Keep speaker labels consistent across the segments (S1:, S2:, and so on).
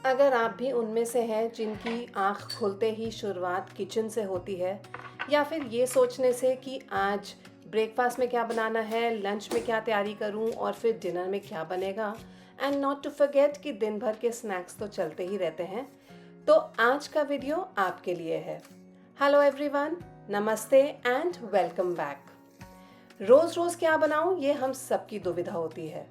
S1: अगर आप भी उनमें से हैं जिनकी आँख खुलते ही शुरुआत किचन से होती है या फिर ये सोचने से कि आज ब्रेकफास्ट में क्या बनाना है, लंच में क्या तैयारी करूं और फिर डिनर में क्या बनेगा, एंड नॉट टू फॉरगेट कि दिन भर के स्नैक्स तो चलते ही रहते हैं, तो आज का वीडियो आपके लिए है। हेलो एवरीवन, नमस्ते एंड वेलकम बैक। रोज़ रोज़ क्या बनाऊं, ये हम सबकी दुविधा होती है।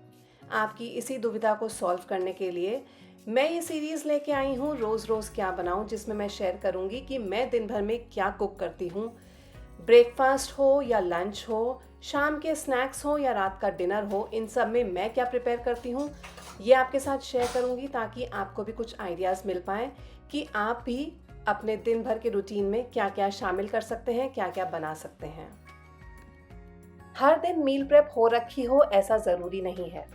S1: आपकी इसी दुविधा को सॉल्व करने के लिए मैं ये सीरीज़ लेके आई हूँ रोज़ रोज़ क्या बनाऊं, जिसमें मैं शेयर करूँगी कि मैं दिन भर में क्या कुक करती हूँ। ब्रेकफास्ट हो या लंच हो, शाम के स्नैक्स हो या रात का डिनर हो, इन सब में मैं क्या प्रिपेयर करती हूँ ये आपके साथ शेयर करूँगी, ताकि आपको भी कुछ आइडियाज़ मिल पाएँ कि आप भी अपने दिन भर के रूटीन में क्या क्या शामिल कर सकते हैं, क्या क्या बना सकते हैं। हर दिन मील प्रेप हो रखी हो ऐसा ज़रूरी नहीं है,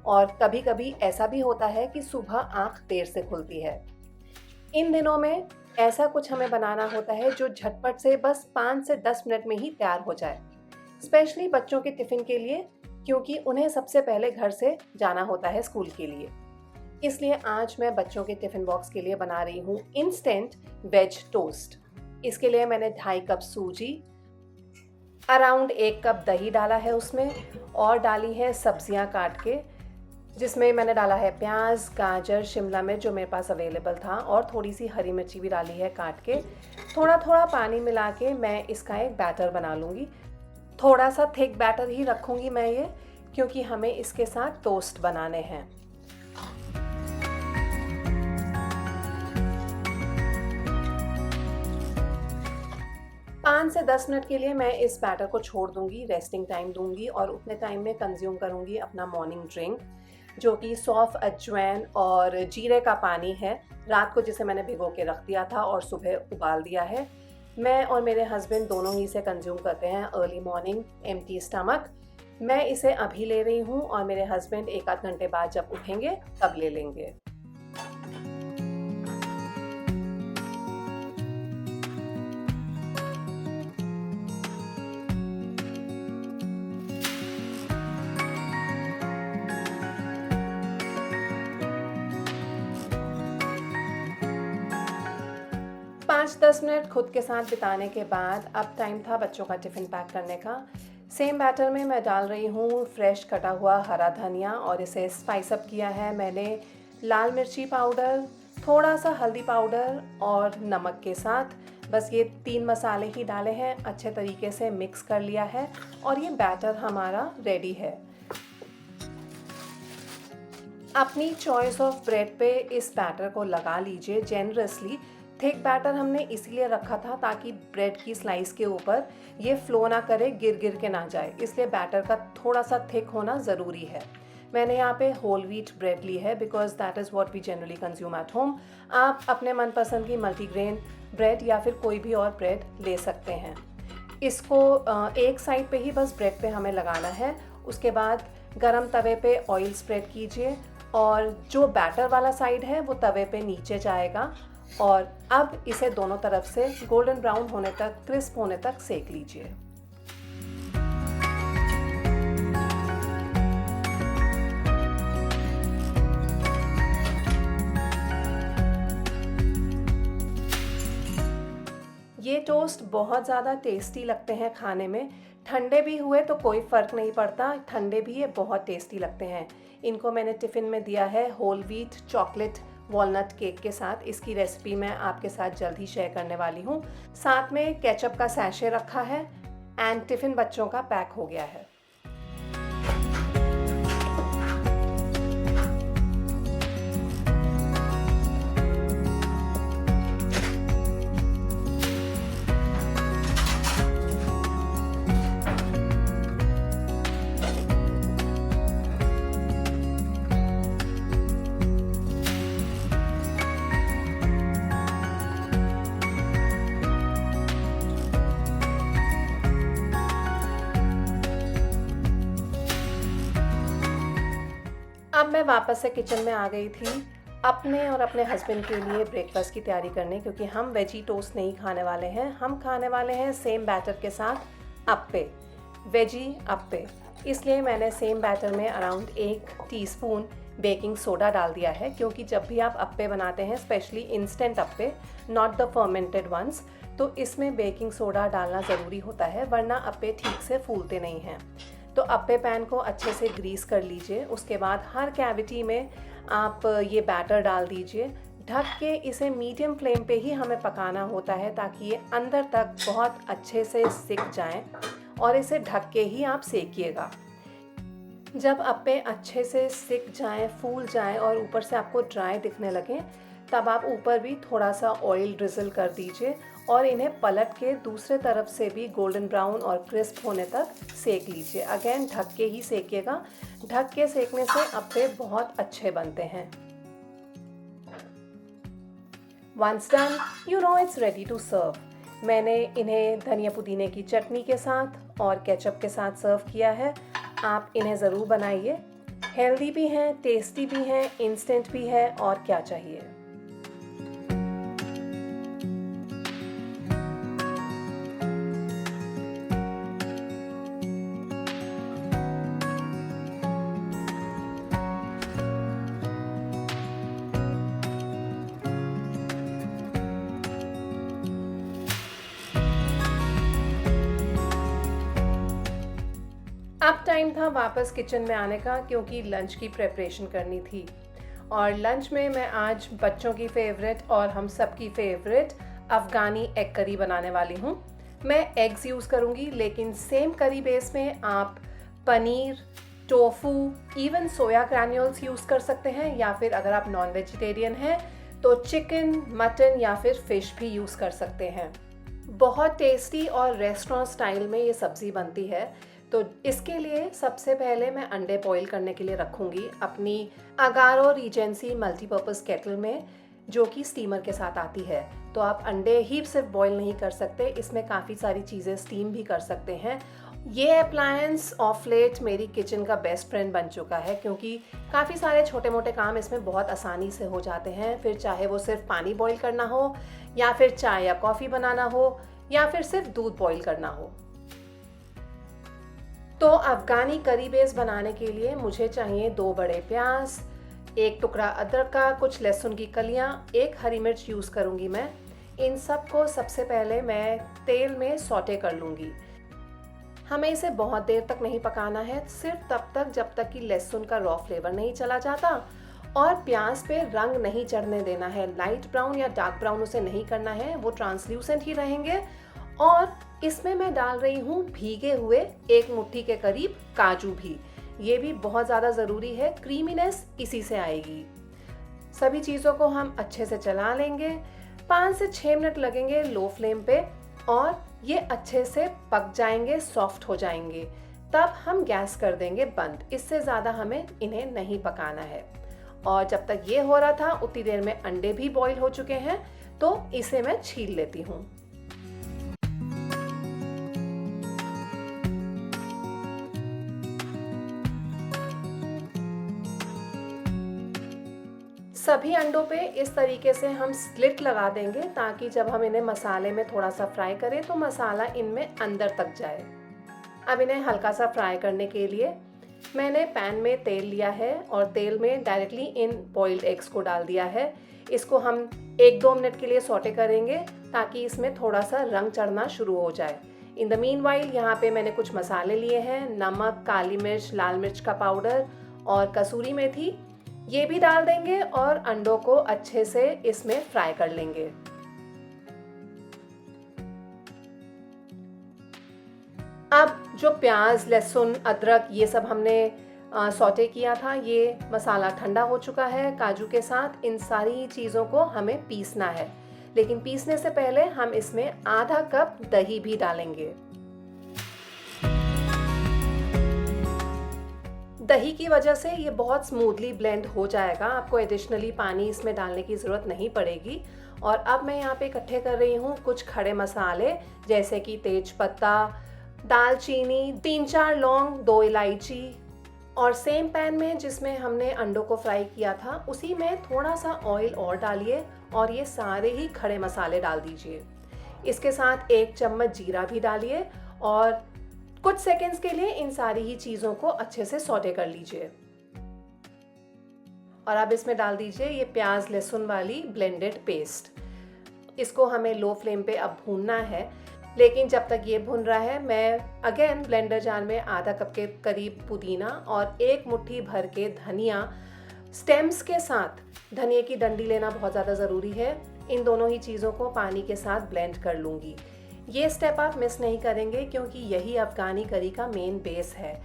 S1: और कभी कभी ऐसा भी होता है कि सुबह आंख देर से खुलती है। इन दिनों में ऐसा कुछ हमें बनाना होता है जो झटपट से बस 5 से 10 मिनट में ही तैयार हो जाए, स्पेशली बच्चों के टिफ़िन के लिए, क्योंकि उन्हें सबसे पहले घर से जाना होता है स्कूल के लिए। इसलिए आज मैं बच्चों के टिफ़िन बॉक्स के लिए बना रही हूँ इंस्टेंट वेज टोस्ट। इसके लिए मैंने 2.5 कप सूजी, अराउंड 1 कप दही डाला है उसमें, और डाली है सब्जियां काट के, जिसमें मैंने डाला है प्याज, गाजर, शिमला मिर्च जो मेरे पास अवेलेबल था, और थोड़ी सी हरी मिर्ची भी डाली है काट के। थोड़ा थोड़ा पानी मिला के मैं इसका एक बैटर बना लूँगी। थोड़ा सा थिक बैटर ही रखूँगी मैं ये, क्योंकि हमें इसके साथ टोस्ट बनाने हैं। 5 से 10 मिनट के लिए मैं इस बैटर को छोड़ दूंगी, रेस्टिंग टाइम दूंगी, और उतने टाइम में कंज्यूम करूंगी अपना मॉर्निंग ड्रिंक, जो कि सौंफ, अजवाइन और जीरे का पानी है, रात को जिसे मैंने भिगो के रख दिया था और सुबह उबाल दिया है। मैं और मेरे हस्बैंड दोनों ही इसे कंज्यूम करते हैं अर्ली मॉर्निंग एम्प्टी स्टमक। मैं इसे अभी ले रही हूँ और मेरे हस्बैंड 1 आध घंटे बाद जब उठेंगे तब ले लेंगे। 5-10 मिनट खुद के साथ बिताने के बाद अब टाइम था बच्चों का टिफ़िन पैक करने का। सेम बैटर में मैं डाल रही हूँ फ्रेश कटा हुआ हरा धनिया, और इसे स्पाइस अप किया है मैंने लाल मिर्ची पाउडर, थोड़ा सा हल्दी पाउडर और नमक के साथ। बस ये 3 मसाले ही डाले हैं, अच्छे तरीके से मिक्स कर लिया है और ये बैटर हमारा रेडी है। अपनी चॉइस ऑफ ब्रेड पे इस बैटर को लगा लीजिए जेनरसली। थिक बैटर हमने इसीलिए रखा था ताकि ब्रेड की स्लाइस के ऊपर ये फ्लो ना करे, गिर गिर के ना जाए, इसलिए बैटर का थोड़ा सा थिक होना ज़रूरी है। मैंने यहाँ पे होल व्हीट ब्रेड ली है because that is what we generally consume at home. आप अपने मनपसंद की मल्टीग्रेन ब्रेड या फिर कोई भी और ब्रेड ले सकते हैं। इसको एक साइड पे ही बस ब्रेड पे हमें लगाना है। उसके बाद गरम तवे पे ऑयल स्प्रेड कीजिए, और जो बैटर वाला साइड है वो तवे पे नीचे जाएगा, और अब इसे दोनों तरफ से गोल्डन ब्राउन होने तक, क्रिस्प होने तक सेक लीजिए। ये टोस्ट बहुत ज़्यादा टेस्टी लगते हैं खाने में। ठंडे भी हुए तो कोई फ़र्क नहीं पड़ता, ठंडे भी ये बहुत टेस्टी लगते हैं। इनको मैंने टिफ़िन में दिया है whole wheat chocolate walnut cake के साथ। इसकी रेसिपी मैं आपके साथ जल्द ही शेयर करने वाली हूँ। साथ में केचप का सैशे रखा है, एंड टिफ़िन बच्चों का पैक हो गया है। अब मैं वापस से किचन में आ गई थी अपने और अपने हस्बैंड के लिए ब्रेकफास्ट की तैयारी करने, क्योंकि हम वेजी टोस्ट नहीं खाने वाले हैं, हम खाने वाले हैं सेम बैटर के साथ अप्पे, वेजी अप्पे। इसलिए मैंने सेम बैटर में अराउंड 1 टीस्पून बेकिंग सोडा डाल दिया है, क्योंकि जब भी आप अप्पे बनाते हैं, specially instant appe, not the fermented ones, तो इसमें बेकिंग सोडा डालना ज़रूरी होता है, वरना अप्पे ठीक से फूलते नहीं हैं। तो अप्पे पैन को अच्छे से ग्रीस कर लीजिए। उसके बाद हर कैविटी में आप ये बैटर डाल दीजिए। ढक के इसे मीडियम फ्लेम पे ही हमें पकाना होता है, ताकि ये अंदर तक बहुत अच्छे से सिक जाएं, और इसे ढक के ही आप सेकिएगा। जब अप्पे अच्छे से सिक जाएं, फूल जाएं और ऊपर से आपको ड्राई दिखने लगें, तब आप ऊपर भी थोड़ा सा ऑयल ड्रिजल कर दीजिए और इन्हें पलट के दूसरे तरफ से भी गोल्डन ब्राउन और क्रिस्प होने तक सेक लीजिए। अगेन ढक के ही सेकिएगा। ढक के सेकने से अप्पे बहुत अच्छे बनते हैं। Once done, you know it's ready to serve. मैंने इन्हें धनिया पुदीने की चटनी के साथ और केचप के साथ सर्व किया है। आप इन्हें ज़रूर बनाइए। हेल्दी भी हैं, टेस्टी भी हैं, इंस्टेंट भी है, और क्या चाहिए। अब टाइम था वापस किचन में आने का, क्योंकि लंच की प्रेपरेशन करनी थी। और लंच में मैं आज बच्चों की फेवरेट और हम सब की फेवरेट अफ़गानी एग करी बनाने वाली हूँ। मैं एग्स यूज़ करूँगी, लेकिन सेम करी बेस में आप पनीर, टोफू, इवन सोया ग्रैन्यूल्स यूज़ कर सकते हैं, या फिर अगर आप नॉन वेजिटेरियन हैं तो चिकन, मटन या फिर फ़िश भी यूज़ कर सकते हैं। बहुत टेस्टी और रेस्टोरेंट स्टाइल में ये सब्ज़ी बनती है। तो इसके लिए सबसे पहले मैं अंडे बॉईल करने के लिए रखूँगी अपनी अगारो रीजेंसी मल्टीपर्पज़ केटल में, जो कि स्टीमर के साथ आती है। तो आप अंडे ही सिर्फ बॉईल नहीं कर सकते, इसमें काफ़ी सारी चीज़ें स्टीम भी कर सकते हैं। ये अप्लायंस ऑफ लेट मेरी किचन का बेस्ट फ्रेंड बन चुका है, क्योंकि काफ़ी सारे छोटे मोटे काम इसमें बहुत आसानी से हो जाते हैं। फिर चाहे वो सिर्फ पानी बॉईल करना हो, या फिर चाय या कॉफ़ी बनाना हो, या फिर सिर्फ दूध बॉईल करना हो। तो अफ़गानी करी बेस बनाने के लिए मुझे चाहिए 2 बड़े प्याज, 1 टुकड़ा अदरक का, कुछ लहसुन की कलियां, 1 हरी मिर्च यूज़ करूंगी मैं। इन सब को सबसे पहले मैं तेल में सौटे कर लूँगी। हमें इसे बहुत देर तक नहीं पकाना है, सिर्फ तब तक जब तक कि लहसुन का रॉ फ्लेवर नहीं चला जाता और प्याज पे रंग नहीं चढ़ने देना है। लाइट ब्राउन या डार्क ब्राउन उसे नहीं करना है, वो ट्रांसल्यूसेंट ही रहेंगे। और इसमें मैं डाल रही हूँ भीगे हुए 1 मुट्ठी के करीब काजू भी। ये भी बहुत ज़्यादा ज़रूरी है, क्रीमीनेस इसी से आएगी। सभी चीज़ों को हम अच्छे से चला लेंगे। 5 से 6 मिनट लगेंगे लो फ्लेम पे, और ये अच्छे से पक जाएंगे, सॉफ्ट हो जाएंगे। तब हम गैस कर देंगे बंद। इससे ज़्यादा हमें इन्हें नहीं पकाना है। और जब तक ये हो रहा था, उतनी देर में अंडे भी बॉईल हो चुके हैं, तो इसे मैं छील लेती हूँ। सभी अंडों पे इस तरीके से हम स्लिट लगा देंगे, ताकि जब हम इन्हें मसाले में थोड़ा सा फ्राई करें तो मसाला इनमें अंदर तक जाए। अब इन्हें हल्का सा फ्राई करने के लिए मैंने पैन में तेल लिया है, और तेल में डायरेक्टली इन बॉइल्ड एग्स को डाल दिया है। इसको हम 1-2 मिनट के लिए सौटे करेंगे, ताकि इसमें थोड़ा सा रंग चढ़ना शुरू हो जाए। इन द मीन वाइल यहाँ पे मैंने कुछ मसाले लिए हैं, नमक, काली मिर्च, लाल मिर्च का पाउडर और कसूरी मेथी। ये भी डाल देंगे और अंडों को अच्छे से इसमें फ्राई कर लेंगे। अब जो प्याज, लहसुन, अदरक ये सब हमने सौटे किया था, ये मसाला ठंडा हो चुका है काजू के साथ। इन सारी चीज़ों को हमें पीसना है, लेकिन पीसने से पहले हम इसमें आधा कप दही भी डालेंगे। दही की वजह से ये बहुत स्मूथली ब्लेंड हो जाएगा, आपको एडिशनली पानी इसमें डालने की ज़रूरत नहीं पड़ेगी। और अब मैं यहाँ पे इकट्ठे कर रही हूँ कुछ खड़े मसाले, जैसे कि तेज पत्ता, दालचीनी, 3-4 लौंग, 2 इलायची। और सेम पैन में जिसमें हमने अंडों को फ्राई किया था, उसी में थोड़ा सा ऑयल और डालिए और ये सारे ही खड़े मसाले डाल दीजिए। इसके साथ 1 चम्मच जीरा भी डालिए और कुछ सेकंड्स के लिए इन सारी ही चीज़ों को अच्छे से सौटे कर लीजिए। और अब इसमें डाल दीजिए ये प्याज लहसुन वाली ब्लेंडेड पेस्ट। इसको हमें लो फ्लेम पे अब भूनना है, लेकिन जब तक ये भुन रहा है मैं अगेन ब्लेंडर जार में आधा कप के करीब पुदीना और 1 मुट्ठी भर के धनिया स्टेम्स के साथ, धनिया की डंडी लेना बहुत ज़्यादा ज़रूरी है, इन दोनों ही चीज़ों को पानी के साथ ब्लेंड कर लूँगी। ये स्टेप आप मिस नहीं करेंगे क्योंकि यही अफ़गानी करी का मेन बेस है।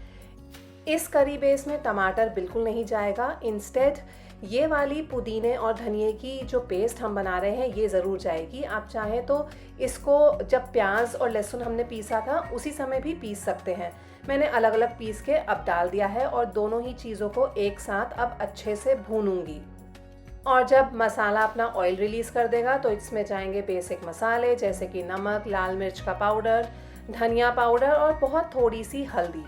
S1: इस करी बेस में टमाटर बिल्कुल नहीं जाएगा, इंस्टेड ये वाली पुदीने और धनिए की जो पेस्ट हम बना रहे हैं ये ज़रूर जाएगी। आप चाहें तो इसको जब प्याज और लहसुन हमने पीसा था उसी समय भी पीस सकते हैं। मैंने अलग अलग पीस के अब डाल दिया है और दोनों ही चीज़ों को एक साथ अब अच्छे से भूनूंगी। और जब मसाला अपना ऑयल रिलीज़ कर देगा तो इसमें जाएंगे बेसिक मसाले जैसे कि नमक, लाल मिर्च का पाउडर, धनिया पाउडर और बहुत थोड़ी सी हल्दी।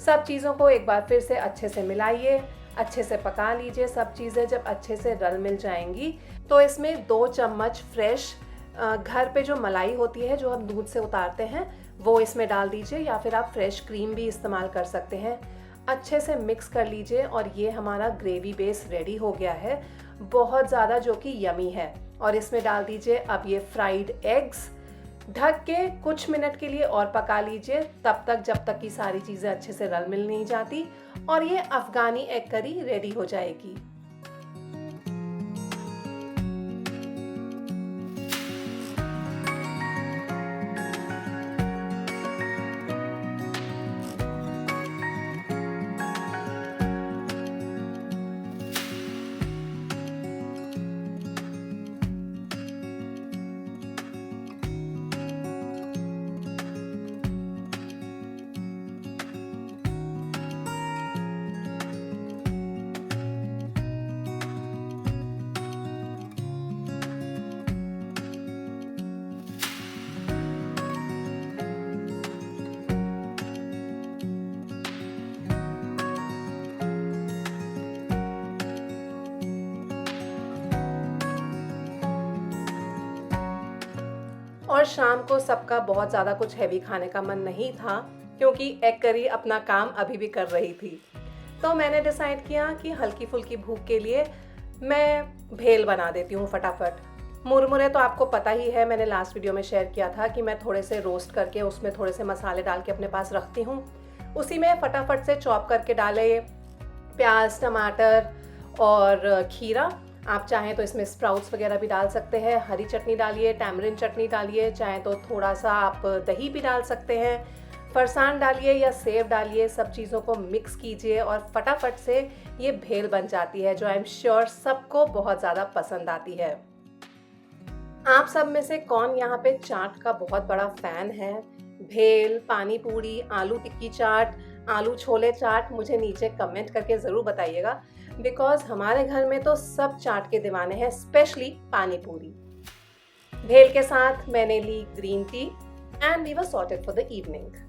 S1: सब चीज़ों को एक बार फिर से अच्छे से मिलाइए, अच्छे से पका लीजिए। सब चीज़ें जब अच्छे से रल मिल जाएंगी तो इसमें 2 चम्मच फ्रेश घर पे जो मलाई होती है जो हम दूध से उतारते हैं वो इसमें डाल दीजिए, या फिर आप फ्रेश क्रीम भी इस्तेमाल कर सकते हैं। अच्छे से मिक्स कर लीजिए और ये हमारा ग्रेवी बेस रेडी हो गया है, बहुत ज़्यादा, जो कि यमी है। और इसमें डाल दीजिए अब ये फ्राइड एग्स। ढक के कुछ मिनट के लिए और पका लीजिए, तब तक जब तक कि सारी चीज़ें अच्छे से रल मिल नहीं जाती, और ये अफ़गानी एग करी रेडी हो जाएगी। और शाम को सबका बहुत ज़्यादा कुछ हैवी खाने का मन नहीं था क्योंकि एग करी अपना काम अभी भी कर रही थी। तो मैंने डिसाइड किया कि हल्की फुल्की भूख के लिए मैं भेल बना देती हूँ फटाफट। मुरमुरे तो आपको पता ही है, मैंने लास्ट वीडियो में शेयर किया था कि मैं थोड़े से रोस्ट करके उसमें थोड़े से मसाले डाल के अपने पास रखती हूँ। उसी में फटाफट से चॉप करके डाले प्याज, टमाटर और खीरा। आप चाहें तो इसमें स्प्राउट्स वगैरह भी डाल सकते हैं, हरी चटनी डालिए, टैमरिन चटनी डालिए, चाहें तो थोड़ा सा आप दही भी डाल सकते हैं, फरसान डालिए या सेव डालिए। सब चीज़ों को मिक्स कीजिए और फटाफट से ये भेल बन जाती है, जो आई एम श्योर सबको बहुत ज़्यादा पसंद आती है। आप सब में से कौन यहाँ पे चाट का बहुत बड़ा फ़ैन है? भेल, पानी पूरी, आलू टिक्की चाट, आलू छोले चाट, मुझे नीचे कमेंट करके ज़रूर बताइएगा, बिकॉज हमारे घर में तो सब चाट के दीवाने हैं, स्पेशली पानी पूरी। भेल के साथ मैंने ली green tea and we were sorted for the evening.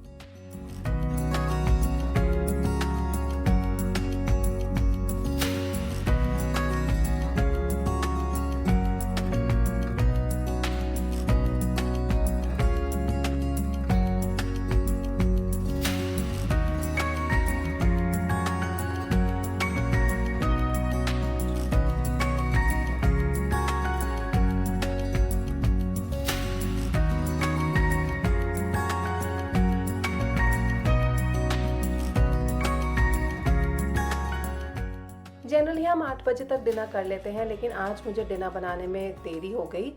S1: Generally हम 8 बजे तक डिनर कर लेते हैं, लेकिन आज मुझे डिनर बनाने में देरी हो गई।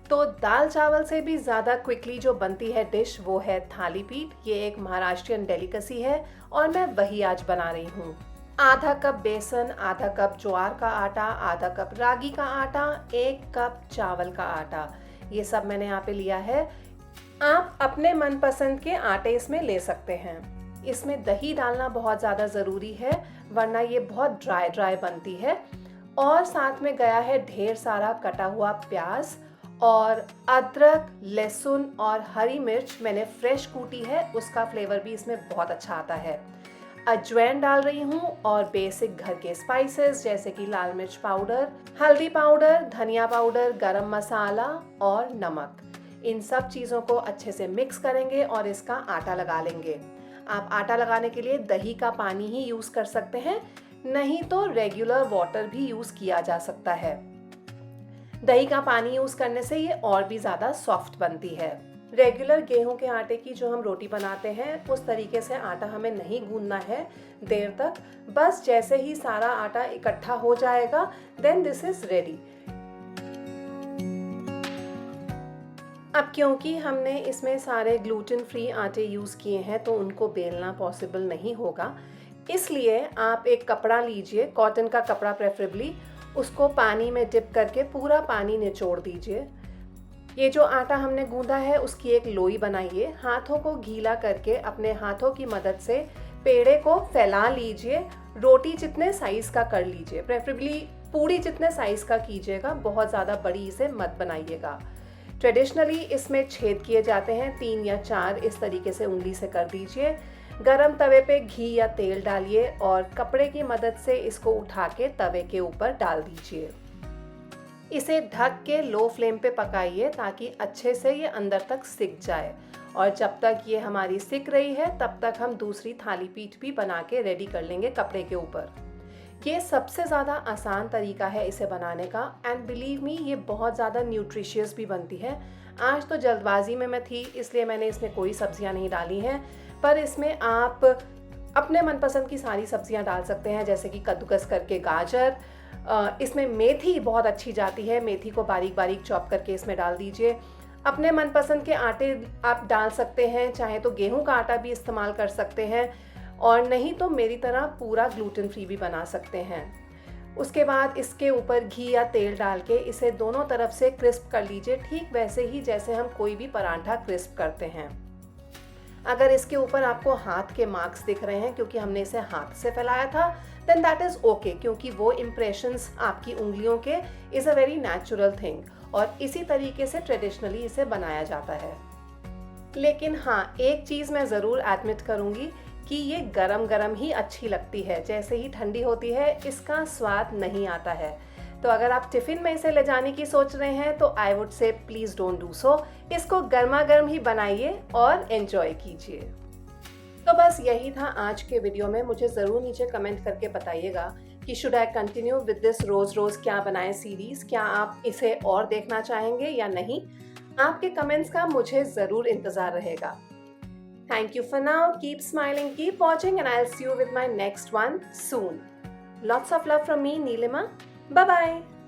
S1: तो दाल चावल से भी ज़्यादा क्विकली जो बनती है डिश वो है थाली पीठ। ये एक महाराष्ट्रियन डेलिकेसी है और मैं वही आज बना रही हूँ। आधा कप बेसन, आधा कप ज्वार का आटा, आधा कप रागी का आटा, 1 कप चावल का आटा, ये सब मैंने यहाँ पे लिया है। आप अपने मनपसंद के आटे इसमें ले सकते हैं। इसमें दही डालना बहुत ज़्यादा ज़रूरी है, वरना ये बहुत ड्राई ड्राई बनती है। और साथ में गया है ढेर सारा कटा हुआ प्याज और अदरक, लहसुन और हरी मिर्च मैंने फ्रेश कूटी है, उसका फ्लेवर भी इसमें बहुत अच्छा आता है। अजवाइन डाल रही हूँ और बेसिक घर के स्पाइसेस जैसे कि लाल मिर्च पाउडर, हल्दी पाउडर, धनिया पाउडर, गरम मसाला और नमक। इन सब चीज़ों को अच्छे से मिक्स करेंगे और इसका आटा लगा लेंगे। आप आटा लगाने के लिए दही का पानी ही यूज़ कर सकते हैं, नहीं तो रेगुलर वाटर भी यूज़ किया जा सकता है। दही का पानी यूज़ करने से ये और भी ज़्यादा सॉफ्ट बनती है। रेगुलर गेहूं के आटे की जो हम रोटी बनाते हैं उस तरीके से आटा हमें नहीं गूंदना है देर तक। बस जैसे ही सारा आटा इकट्ठा हो जाएगा देन दिस इज रेडी। अब क्योंकि हमने इसमें सारे ग्लूटेन फ्री आटे यूज़ किए हैं तो उनको बेलना पॉसिबल नहीं होगा, इसलिए आप एक कपड़ा लीजिए, कॉटन का कपड़ा प्रेफरेबली, उसको पानी में डिप करके पूरा पानी निचोड़ दीजिए। ये जो आटा हमने गूंदा है उसकी एक लोई बनाइए, हाथों को गीला करके अपने हाथों की मदद से पेड़े को फैला लीजिए। रोटी जितने साइज़ का कर लीजिए, प्रेफरेबली पूरी जितने साइज़ का कीजिएगा, बहुत ज़्यादा बड़ी इसे मत बनाइएगा। ट्रेडिशनली इसमें छेद किए जाते हैं 3 या 4, इस तरीके से उंगली से कर दीजिए। गरम तवे पे घी या तेल डालिए और कपड़े की मदद से इसको उठा के तवे के ऊपर डाल दीजिए। इसे ढक के लो फ्लेम पे पकाइए ताकि अच्छे से ये अंदर तक सिक जाए। और जब तक ये हमारी सिक रही है तब तक हम दूसरी थाली पीठ भी बना के रेडी कर लेंगे कपड़े के ऊपर। ये सबसे ज़्यादा आसान तरीका है इसे बनाने का, एंड बिलीव मी ये बहुत ज़्यादा न्यूट्रिशियस भी बनती है। आज तो जल्दबाजी में मैं थी इसलिए मैंने इसमें कोई सब्जियां नहीं डाली हैं, पर इसमें आप अपने मनपसंद की सारी सब्जियां डाल सकते हैं, जैसे कि कद्दूकस करके गाजर, इसमें मेथी बहुत अच्छी जाती है, मेथी को बारीक बारीक चॉप करके इसमें डाल दीजिए। अपने मनपसंद के आटे आप डाल सकते हैं, चाहे तो गेहूं का आटा भी इस्तेमाल कर सकते हैं और नहीं तो मेरी तरह पूरा ग्लूटेन फ्री भी बना सकते हैं। उसके बाद इसके ऊपर घी या तेल डाल के इसे दोनों तरफ से क्रिस्प कर लीजिए, ठीक वैसे ही जैसे हम कोई भी पराठा क्रिस्प करते हैं। अगर इसके ऊपर आपको हाथ के मार्क्स दिख रहे हैं क्योंकि हमने इसे हाथ से फैलाया था, देन दैट इज़ ओके, क्योंकि वो इम्प्रेशंस आपकी उंगलियों के is a very natural thing और इसी तरीके से ट्रेडिशनली इसे बनाया जाता है। लेकिन हाँ, एक चीज़ मैं ज़रूर एडमिट करूँगी कि ये गरम गरम ही अच्छी लगती है, जैसे ही ठंडी होती है इसका स्वाद नहीं आता है। तो अगर आप टिफ़िन में इसे ले जाने की सोच रहे हैं तो I would say please don't do so. इसको गर्मा गर्म ही बनाइए और एंजॉय कीजिए। तो बस यही था आज के वीडियो में। मुझे ज़रूर नीचे कमेंट करके बताइएगा कि should I continue with this रोज़ रोज़ क्या बनाएं सीरीज़, क्या आप इसे और देखना चाहेंगे या नहीं। आपके कमेंट्स का मुझे ज़रूर इंतज़ार रहेगा। Thank you for now. Keep smiling, keep watching, and I'll see you with my next one soon. Lots of love from me, Neelima. Bye-bye.